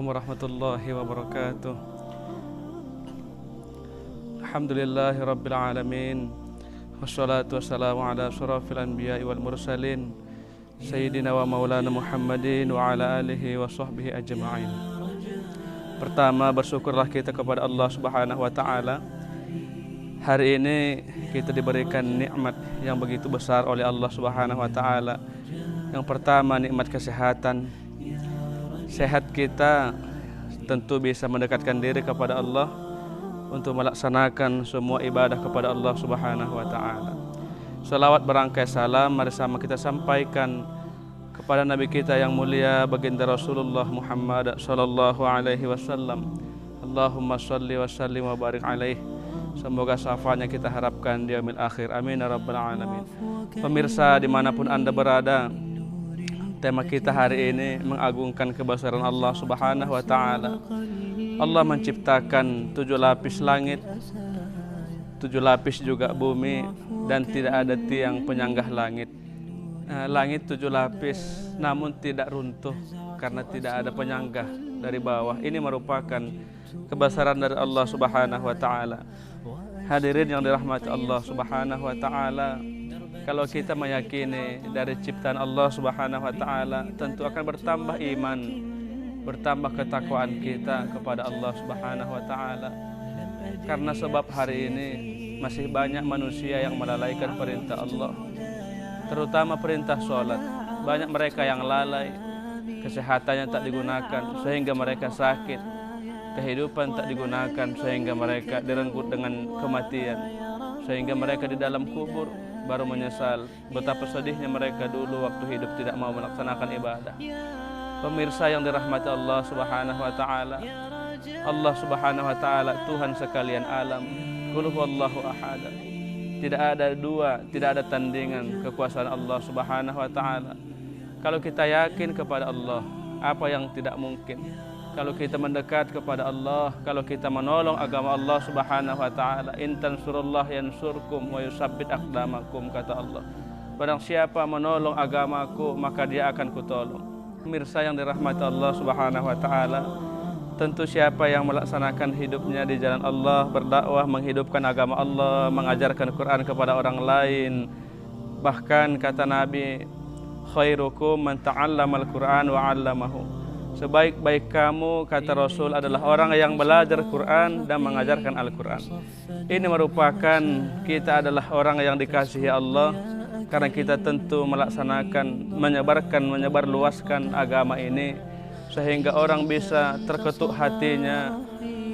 Warahmatullahi wabarakatuh. Alhamdulillahi rabbil alamin. Wassalatu wassalamu ala asyrafil anbiya'i wal mursalin Sayyidina wa maulana Muhammadin wa ala alihi wa sahbihi ajma'in. Pertama, bersyukurlah kita kepada Allah Subhanahu wa ta'ala. Hari ini kita diberikan nikmat yang begitu besar oleh Allah Subhanahu wa ta'ala. Yang pertama, nikmat kesehatan. Sehat kita tentu bisa mendekatkan diri kepada Allah untuk melaksanakan semua ibadah kepada Allah Subhanahu wa ta'ala. Salawat berangkai salam mari sama kita sampaikan kepada Nabi kita yang mulia baginda Rasulullah Muhammad sallallahu alaihi wasallam. Allahumma shalli wa sallim wa barik alaihi. Semoga syafaatnya kita harapkan di yaumil akhir. Amin ya rabbal alamin. Pemirsa dimanapun Anda berada, tema kita hari ini mengagungkan kebesaran Allah Subhanahu wa ta'ala. Allah menciptakan 7 lapis langit, 7 lapis juga bumi, dan tidak ada tiang penyanggah langit. Langit 7 lapis namun tidak runtuh karena tidak ada penyanggah dari bawah. Ini merupakan kebesaran dari Allah Subhanahu wa ta'ala. Hadirin yang dirahmati Allah Subhanahu wa ta'ala, kalau kita meyakini dari ciptaan Allah Subhanahu wa ta'ala, tentu akan bertambah iman, bertambah ketakwaan kita kepada Allah Subhanahu wa ta'ala. Karena sebab hari ini masih banyak manusia yang melalaikan perintah Allah, terutama perintah sholat. Banyak mereka yang lalai, kesehatannya tak digunakan sehingga mereka sakit, kehidupan tak digunakan sehingga mereka direnggut dengan kematian, sehingga mereka di dalam kubur baru menyesal betapa sedihnya mereka dulu waktu hidup tidak mau melaksanakan ibadah. Pemirsa yang dirahmati Allah Subhanahu wa ta'ala, Allah Subhanahu wa ta'ala Tuhan sekalian alam. Qul huwallahu ahad. Tidak ada dua, tidak ada tandingan kekuasaan Allah Subhanahu wa ta'ala. Kalau kita yakin kepada Allah, apa yang tidak mungkin? Kalau kita mendekat kepada Allah, kalau kita menolong agama Allah Subhanahu wa ta'ala, in tansurullah yansurkum wa yusabbit aqdamakum, kata Allah. Barang siapa menolong agamaku, maka dia akan kutolong. Pemirsa yang dirahmati Allah Subhanahu wa ta'ala, tentu siapa yang melaksanakan hidupnya di jalan Allah, berdakwah, menghidupkan agama Allah, mengajarkan Quran kepada orang lain. Bahkan kata Nabi, khairukum man ta'allamal Quran wa 'allamahu. Sebaik-baik kamu, kata Rasul, adalah orang yang belajar Quran dan mengajarkan Al-Quran. Ini merupakan kita adalah orang yang dikasihi Allah, karena kita tentu melaksanakan, menyebarluaskan agama ini, sehingga orang bisa terketuk hatinya,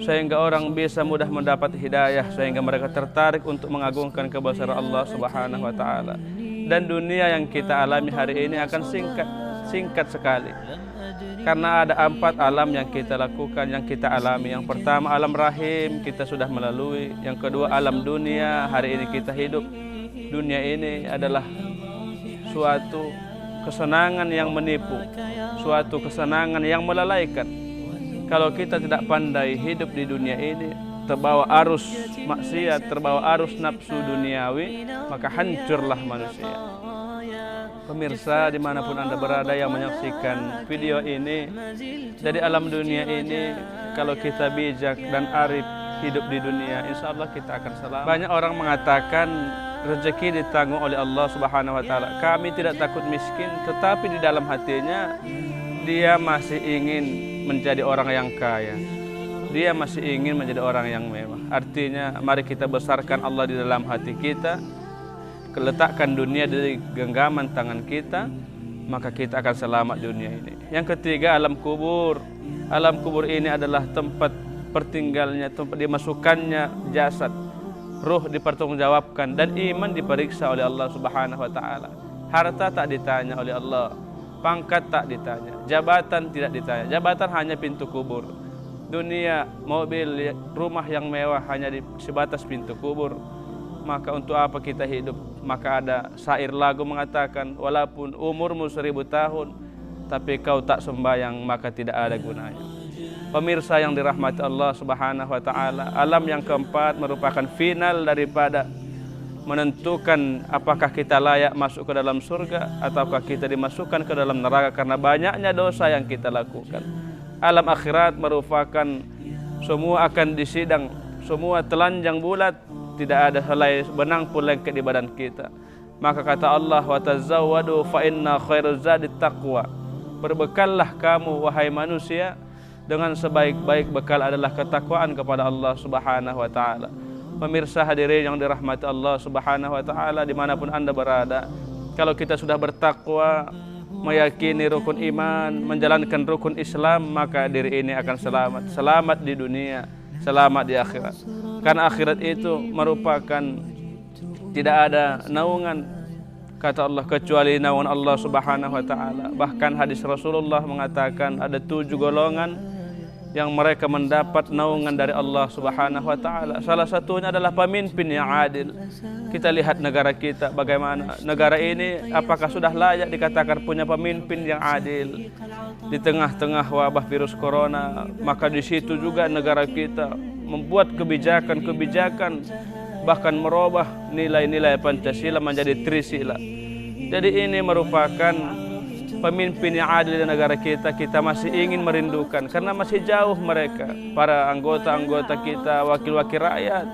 sehingga orang bisa mudah mendapat hidayah, sehingga mereka tertarik untuk mengagungkan kebesaran Allah Subhanahu wa ta'ala. Dan dunia yang kita alami hari ini akan singkat sekali. Karena ada 4 alam yang kita lakukan, yang kita alami. Yang pertama alam rahim, kita sudah melalui. Yang kedua alam dunia, hari ini kita hidup. Dunia ini adalah suatu kesenangan yang menipu, suatu kesenangan yang melalaikan. Kalau kita tidak pandai hidup di dunia ini, terbawa arus maksiat, terbawa arus nafsu duniawi, maka hancurlah manusia. Pemirsa dimanapun Anda berada yang menyaksikan video ini, dari alam dunia ini, kalau kita bijak dan arif hidup di dunia, insya Allah kita akan selamat. Banyak orang mengatakan rezeki ditanggung oleh Allah Subhanahu wa ta'ala. Kami tidak takut miskin, tetapi di dalam hatinya dia masih ingin menjadi orang yang kaya. Dia masih ingin menjadi orang yang mewah. Artinya mari kita besarkan Allah di dalam hati kita, letakkan dunia di genggaman tangan kita, maka kita akan selamat dunia ini. Yang ketiga alam kubur. Alam kubur ini adalah tempat pertinggalnya, tempat dimasukkannya jasad. Ruh dipertanggungjawabkan dan iman diperiksa oleh Allah Subhanahu wa ta'ala. Harta tak ditanya oleh Allah, pangkat tak ditanya, jabatan tidak ditanya. Jabatan hanya pintu kubur. Dunia, mobil, rumah yang mewah hanya di sebatas pintu kubur. Maka untuk apa kita hidup? Maka ada syair lagu mengatakan, walaupun umurmu 1000 tahun, tapi kau tak sembahyang, maka tidak ada gunanya. Pemirsa yang dirahmati Allah Subhanahu wa ta'ala, alam yang keempat merupakan final daripada menentukan apakah kita layak masuk ke dalam surga ataukah kita dimasukkan ke dalam neraka karena banyaknya dosa yang kita lakukan. alam akhirat merupakan semua akan disidang, semua telanjang bulat, tidak ada helai benang pun lengket di badan kita. Maka kata Allah, wa tazawwadu fa inna khairuz zadi taqwa. Berbekallah kamu wahai manusia, dengan sebaik-baik bekal adalah ketakwaan kepada Allah Subhanahu wa taala. Pemirsa hadirin yang dirahmati Allah Subhanahu wa taala dimanapun Anda berada, kalau kita sudah bertakwa, meyakini rukun iman, menjalankan rukun Islam, maka diri ini akan selamat. Selamat di dunia, selamat di akhirat. Karena akhirat itu merupakan tidak ada naungan, kata Allah, kecuali naungan Allah Subhanahu wa taala. Bahkan hadis Rasulullah mengatakan ada 7 golongan yang mereka mendapat naungan dari Allah Subhanahu wa taala. Salah satunya adalah pemimpin yang adil. Kita lihat negara kita, bagaimana negara ini, apakah sudah layak dikatakan punya pemimpin yang adil di tengah-tengah wabah virus corona? Maka di situ juga negara kita membuat kebijakan-kebijakan, bahkan merubah nilai-nilai Pancasila menjadi Trisila. Jadi ini merupakan pemimpin yang adil di negara kita. Kita masih ingin merindukan, karena masih jauh mereka, para anggota-anggota kita, wakil-wakil rakyat.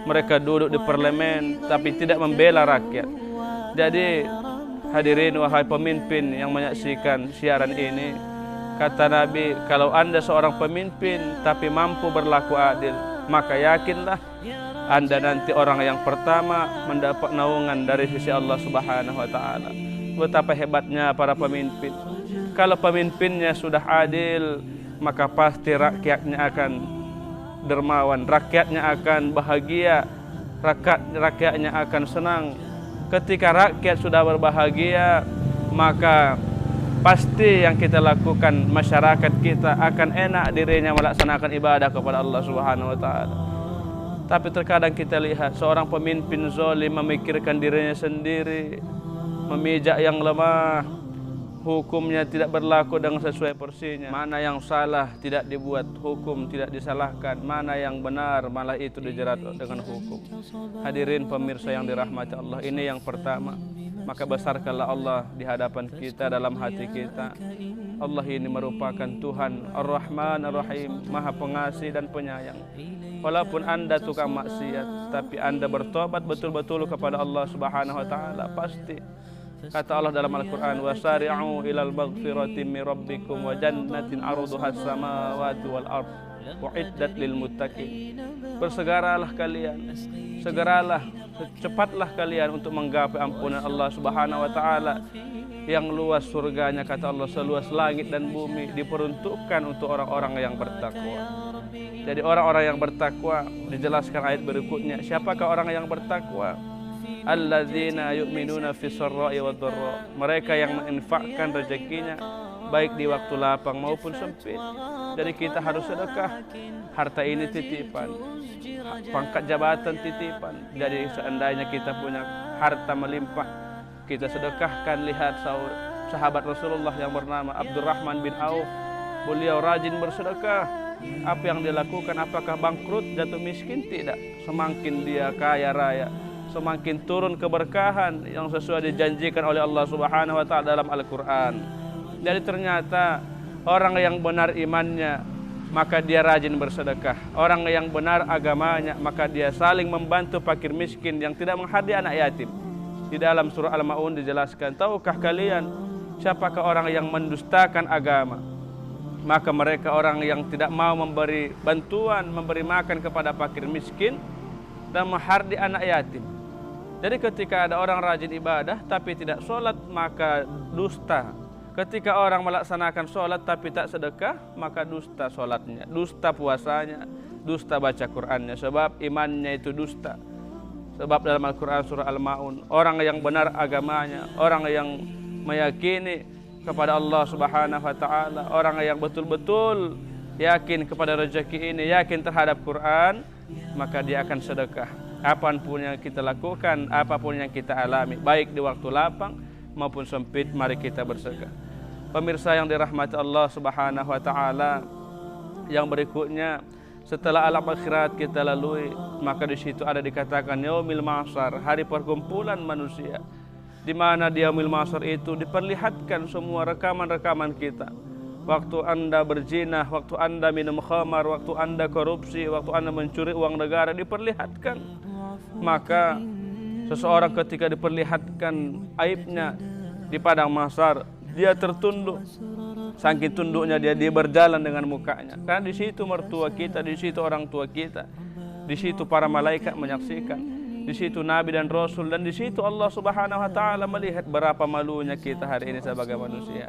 Mereka duduk di parlemen tapi tidak membela rakyat. Jadi hadirin wahai pemimpin yang menyaksikan siaran ini, kata Nabi, kalau Anda seorang pemimpin tapi mampu berlaku adil, maka yakinlah Anda nanti orang yang pertama mendapat naungan dari sisi Allah Subhanahu wa taala. Betapa hebatnya para pemimpin. Kalau pemimpinnya sudah adil, maka pasti rakyatnya akan dermawan, rakyatnya akan bahagia, rakyatnya akan senang. Ketika rakyat sudah berbahagia, maka pasti yang kita lakukan, masyarakat kita akan enak dirinya melaksanakan ibadah kepada Allah Subhanahu wa taala. Tapi terkadang kita lihat seorang pemimpin zalim memikirkan dirinya sendiri, memijak yang lemah, hukumnya tidak berlaku dengan sesuai porsinya. Mana yang salah tidak dibuat hukum, tidak disalahkan. Mana yang benar malah itu dijerat dengan hukum. Hadirin pemirsa yang dirahmati Allah, ini yang pertama. Maka besarkanlah Allah di hadapan kita, dalam hati kita. Allah ini merupakan Tuhan Ar-Rahman Ar-Rahim, Maha Pengasih dan Penyayang. Walaupun Anda tukang maksiat, tapi Anda bertobat betul-betul kepada Allah Subhanahu wa taala, pasti kata Allah dalam Al-Quran, wasari'u ilal maghfirati min rabbikum wa jannatin 'arduha as-samawati wal ardh u'iddat lil muttaqin. Bersegeralah kalian, segeralah, cepatlah kalian untuk menggapai ampunan Allah Subhanahu wa taala yang luas surganya, kata Allah, seluas langit dan bumi, diperuntukkan untuk orang-orang yang bertakwa. Jadi orang-orang yang bertakwa, dijelaskan ayat berikutnya, siapakah orang yang bertakwa? Alladzina yu'minuna fis sarra'i wad dharra. Mereka yang menginfakkan rezekinya baik di waktu lapang maupun sempit. Jadi kita harus sedekah. Harta ini titipan, pangkat jabatan titipan. Jadi seandainya kita punya harta melimpah, kita sedekahkan. Lihat sahabat Rasulullah yang bernama Abdurrahman bin Auf, beliau rajin bersedekah. Apa yang dia lakukan? Apakah bangkrut, jatuh miskin? Tidak. Semakin dia kaya raya, semakin turun keberkahan yang sesuai dijanjikan oleh Allah Subhanahu wa taala dalam Al-Qur'an. Jadi ternyata orang yang benar imannya, maka dia rajin bersedekah. Orang yang benar agamanya, maka dia saling membantu fakir miskin yang tidak menghardi anak yatim. Di dalam surah Al-Maun dijelaskan, tahukah kalian siapakah orang yang mendustakan agama? Maka mereka orang yang tidak mau memberi bantuan, memberi makan kepada fakir miskin dan menghardi anak yatim. Jadi ketika ada orang rajin ibadah tapi tidak sholat, maka dusta. Ketika orang melaksanakan sholat tapi tak sedekah, maka dusta sholatnya, dusta puasanya, dusta baca Qur'annya, sebab imannya itu dusta. Sebab dalam Al-Quran surah Al-Ma'un, orang yang benar agamanya, orang yang meyakini kepada Allah Subhanahu wa taala, orang yang betul-betul yakin kepada rezeki ini, yakin terhadap Quran, maka dia akan sedekah. Apapun yang kita lakukan, apapun yang kita alami, baik di waktu lapang maupun sempit, mari kita bersedekah. Pemirsa yang dirahmati Allah Subhanahu wa taala, yang berikutnya setelah alam akhirat kita lalui, maka di situ ada dikatakan yaumil mahsyar, hari perkumpulan manusia, di mana di yaumil mahsyar itu diperlihatkan semua rekaman-rekaman kita. waktu Anda berzina, waktu Anda minum khamar, waktu Anda korupsi, waktu Anda mencuri uang negara, diperlihatkan. Maka seseorang ketika diperlihatkan aibnya di padang mahsyar, dia tertunduk. Saking tunduknya dia berjalan dengan mukanya. Karena di situ mertua kita, di situ orang tua kita, di situ para malaikat menyaksikan, di situ Nabi dan Rasul, dan di situ Allah Subhanahu Wa Taala melihat berapa malunya kita hari ini sebagai manusia.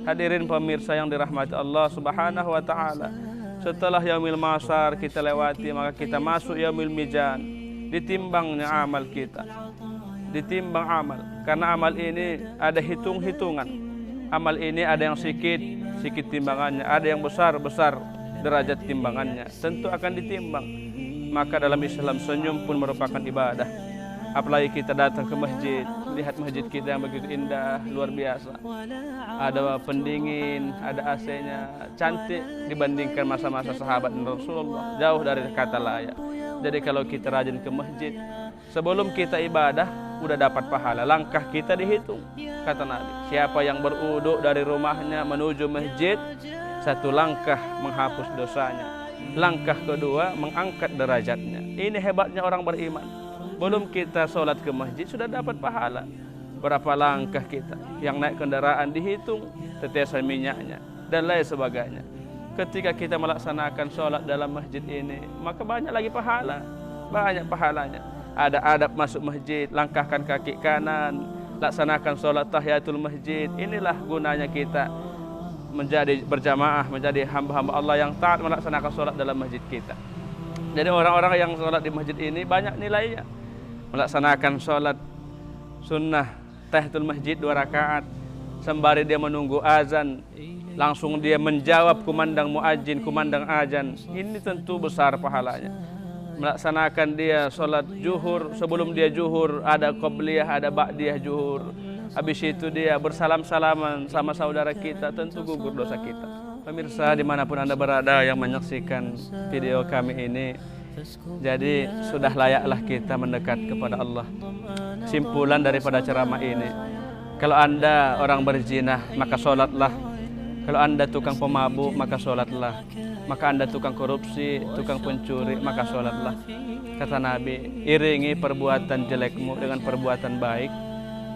Hadirin pemirsa yang dirahmati Allah Subhanahu Wa Taala, setelah yaumil mahsyar kita lewati, maka kita masuk yaumil mizan, ditimbangnya amal kita, ditimbang amal. Karena amal ini ada hitung-hitungan. Amal ini ada yang sedikit timbangannya, ada yang besar derajat timbangannya, tentu akan ditimbang. Maka dalam Islam senyum pun merupakan ibadah. Apalagi kita datang ke masjid, lihat masjid kita yang begitu indah, luar biasa. Ada pendingin, ada AC-nya, cantik dibandingkan masa-masa sahabat Rasulullah, jauh dari kata layak. Jadi kalau kita rajin ke masjid, sebelum kita ibadah, udah dapat pahala. Langkah kita dihitung, kata Nabi. Siapa yang berwudu dari rumahnya menuju masjid, satu langkah menghapus dosanya. Langkah kedua mengangkat derajatnya. Ini hebatnya orang beriman. Belum kita sholat ke masjid sudah dapat pahala. Berapa langkah kita yang naik kendaraan dihitung, tetesan minyaknya dan lain sebagainya. Ketika kita melaksanakan sholat dalam masjid ini, maka banyak lagi pahala, banyak pahalanya. Ada adab masuk masjid, langkahkan kaki kanan, laksanakan sholat tahiyatul masjid. Inilah gunanya kita menjadi berjamaah, menjadi hamba-hamba Allah yang taat melaksanakan sholat dalam masjid kita. Jadi orang-orang yang sholat di masjid ini banyak nilainya. Melaksanakan sholat sunnah tahiyatul masjid 2 rakaat, sembari dia menunggu azan, langsung dia menjawab kumandang muadzin, kumandang azan. Ini tentu besar pahalanya. Melaksanakan dia sholat zuhur, sebelum dia zuhur ada qobliyah, ada ba'diyah zuhur. Habis itu dia bersalam-salaman sama saudara kita, tentu gugur dosa kita. Pemirsa dimanapun Anda berada yang menyaksikan video kami ini, jadi sudah layaklah kita mendekat kepada Allah. Simpulan daripada ceramah ini, kalau Anda orang berzina, maka sholatlah. Kalau Anda tukang pemabuk, maka sholatlah. Maka Anda tukang korupsi, tukang pencuri, maka sholatlah. Kata Nabi, iringi perbuatan jelekmu dengan perbuatan baik,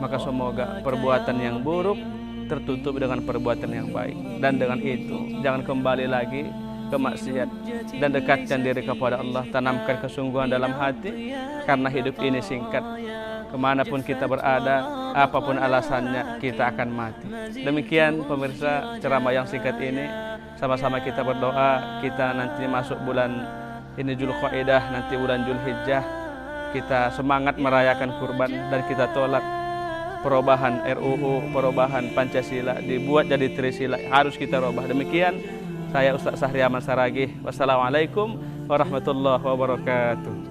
maka semoga perbuatan yang buruk tertutup dengan perbuatan yang baik. Dan dengan itu, jangan kembali lagi ke maksiat, dan dekatkan diri kepada Allah. Tanamkan kesungguhan dalam hati, karena hidup ini singkat. Kemanapun kita berada, apapun alasannya, kita akan mati. Demikian pemirsa ceramah yang singkat ini. Sama-sama kita berdoa, kita nanti masuk bulan ini Dzulqa'dah, nanti bulan Dzulhijjah, kita semangat merayakan kurban, dan kita tolak perubahan RUU, perubahan Pancasila, dibuat jadi Trisila, harus kita rubah. Demikian saya Ustaz Sahri Aman Saragih. Wassalamualaikum warahmatullahi wabarakatuh.